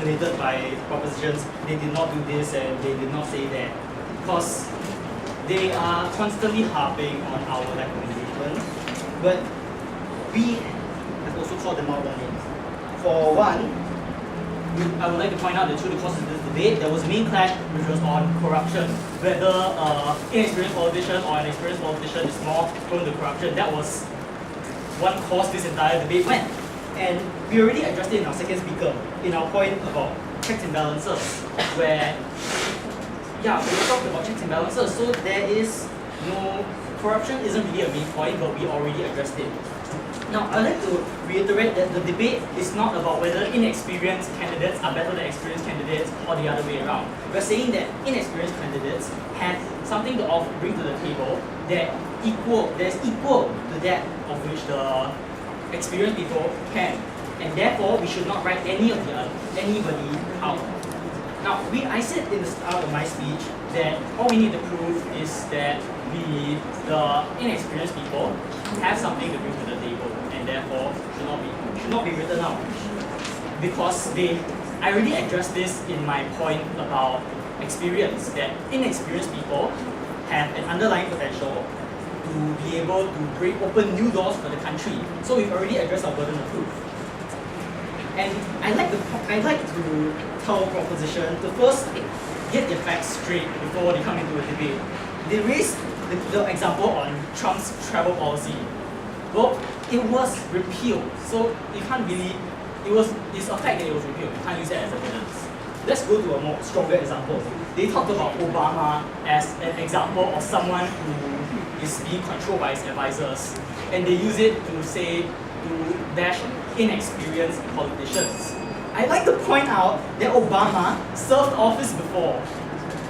stimulated by propositions, they did not do this and they did not say that, because they are constantly harping on our lack of engagement. But we have also called them out on it. For one, I would like to point out that through the course of this debate, there was a main clash which was on corruption. Whether inexperienced politician or an experienced politician is more prone to corruption. That was one cause this entire debate went. And we already addressed it in our second speaker, in our point about checks and balances, where, yeah, we talked about checks and balances. So there is no, corruption isn't really a main point, but we already addressed it. Now, I'd like to reiterate that the debate is not about whether inexperienced candidates are better than experienced candidates or the other way around. We're saying that inexperienced candidates have something to bring to the table that's equal to that of which the experienced people can. And therefore, we should not write anybody out. Now, I said in the start of my speech that all we need to prove is that the inexperienced people have something to bring to the table, and therefore should not be written out. Because I already addressed this in my point about experience, that inexperienced people have an underlying potential to be able to open new doors for the country. So we've already addressed our burden of proof. And I like to tell proposition to first get their facts straight before they come into a debate. They raised the example on Trump's travel policy. Well, it was repealed, so you can't really, it's a fact that it was repealed. You can't use it as evidence. Let's go to a more stronger example. They talked about Obama as an example of someone who is being controlled by his advisors, and they use it to bash inexperienced politicians. I'd like to point out that Obama served office before.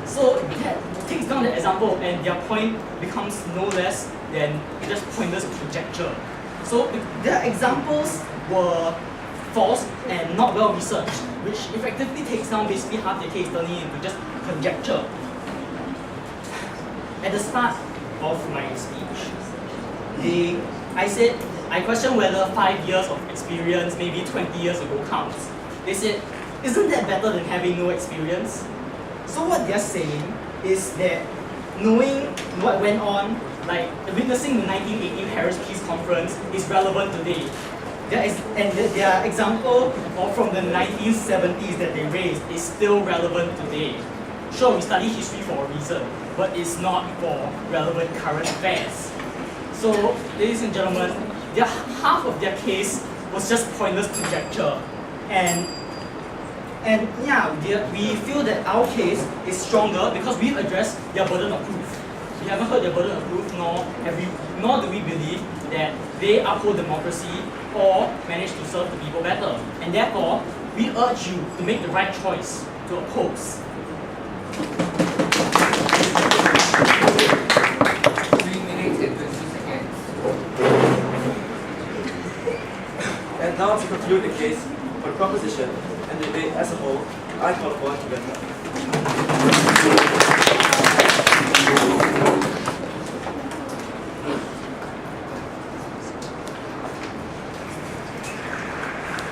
So that takes down the example, and their point becomes no less than just pointless conjecture. So their examples were false and not well researched, which effectively takes down basically half the case, turning into just conjecture. At the start of my speech, I questioned whether 5 years of experience, maybe 20 years ago, counts. They said, isn't that better than having no experience? So what they're saying is that knowing what went on, like witnessing the 1980 Paris Peace Conference, is relevant today. Their example from the 1970s that they raised is still relevant today. Sure, we study history for a reason, but it's not for relevant current affairs. So, ladies and gentlemen, half of their case was just pointless conjecture. And yeah, we feel that our case is stronger because we've addressed their burden of proof. We haven't heard their burden of proof, nor do we believe that they uphold democracy or manage to serve the people better. And therefore, we urge you to make the right choice to oppose. 3 minutes and 20 seconds. And now to conclude the case for the proposition and the debate as a whole, I call upon to Brenda.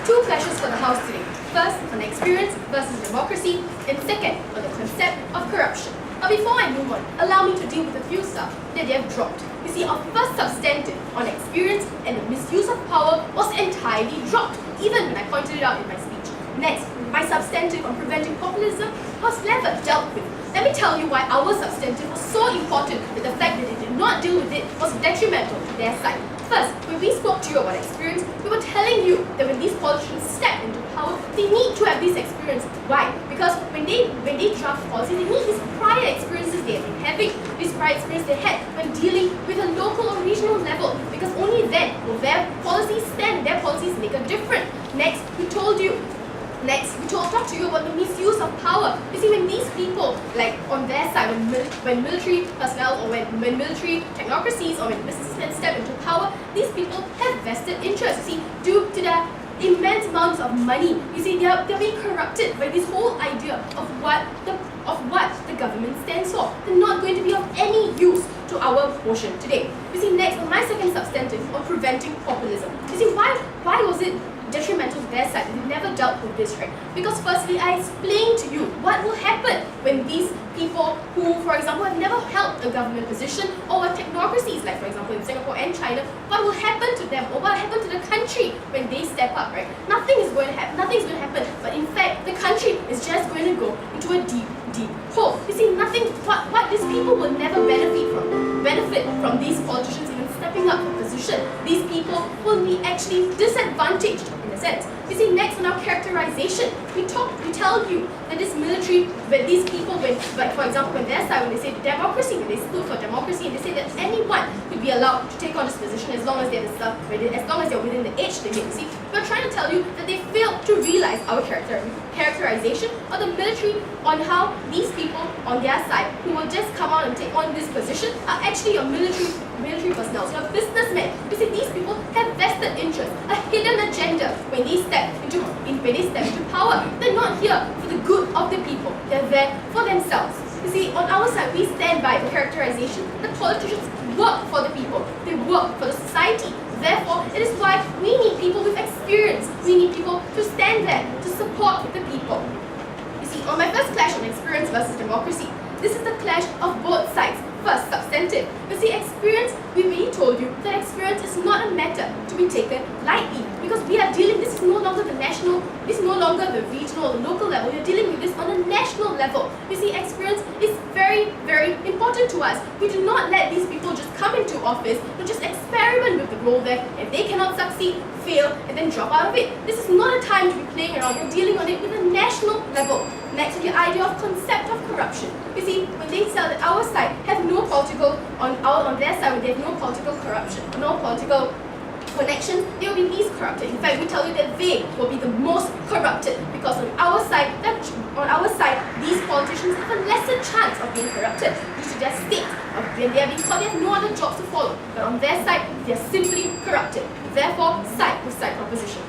Two clashes for the House today. First, on experience versus democracy, and second, on the concept of corruption. But before I move on, allow me to deal with a few stuff that they have dropped. You see, our first substantive on experience and the misuse of power was entirely dropped, even when I pointed it out in my speech. Next, my substantive on preventing populism was never dealt with. Let me tell you why our substantive was so important that the fact that they did not deal with it was detrimental to their side. First, when we spoke to you about experience, we were telling you that when these politicians step into power, they need to have this experience. Why? Because when they draft policy, they need these prior experiences they have been having, this prior experience they had when dealing with a local or regional level, because only then will their policies stand, their policies make a difference. Next, we talked to you about the misuse of power. You see, when these people, like on their side, when military personnel or when military technocracies or when businessmen step into power, these people have vested interests. You see, due to their immense amounts of money, you see, they're being corrupted by this whole idea of what the government stands for. They're not going to be of any use to our motion today. You see, next, on my second substantive on preventing populism. You see, why was it detrimental to their side. They never dealt with this, right? Because firstly, I explained to you what will happen when these people who, for example, have never held a government position or were technocracies, like for example in Singapore and China, what will happen to them or what will happen to the country when they step up, right? Nothing is going to happen, nothing's going to happen, but in fact, the country is just going to go into a deep, deep hole. You see, nothing, what these people will never benefit from these politicians even stepping up for position. These people will be actually disadvantaged in a sense. You see, next on our characterization, we tell you that this military, when these people, like for example, when their side, when they say democracy, when they stood for democracy, and they say that anyone could be allowed to take on this position as long as they're within the age limit. You see, we're trying to tell you that they failed to realize our characterization of the military on how these people on their side who will just come out and take on this position are actually your military personnel, your businessmen. You see, these people have vested interests, a hidden agenda when they step into power. They're not here for the good of the people. They're there for themselves. You see, on our side, we stand by the characterization that politicians work for the people. They work for the society. Therefore, it is why we need people with experience. We need people to stand there to support the people. You see, on my first clash on experience versus democracy, this is the clash of both sides. First, substantive. You see, experience, we really told you that experience is not a matter to be taken lightly, because we are dealing, this is no longer the national, this is no longer the regional or the local level, we are dealing with this on a national level. You see, experience is very, very important to us. We do not let these people just come into office and just experiment with the role there. If they cannot succeed, fail, and then drop out of it. This is not a time to be playing around. We're dealing on it with a national level. Next, the idea of concept of corruption. You see, when they tell that our side have no political, on their side, when they have no political corruption, no political connections, they will be least corrupted. In fact, we tell you that they will be the most corrupted, because on our side, these politicians have a lesser chance of being corrupted due to their state, when they are being caught, they have no other jobs to follow. But on their side, they are simply corrupted. Therefore, side with side proposition.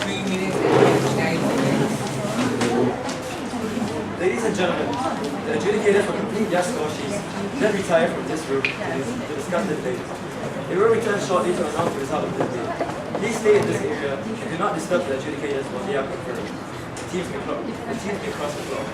3 minutes and 29 seconds. Ladies and gentlemen, the adjudicators will complete their score sheets, then retire from this room to discuss the debate. They will return shortly to announce the result of the debate. Please stay in this area and do not disturb the adjudicators while they are conferring. The teams may cross the floor.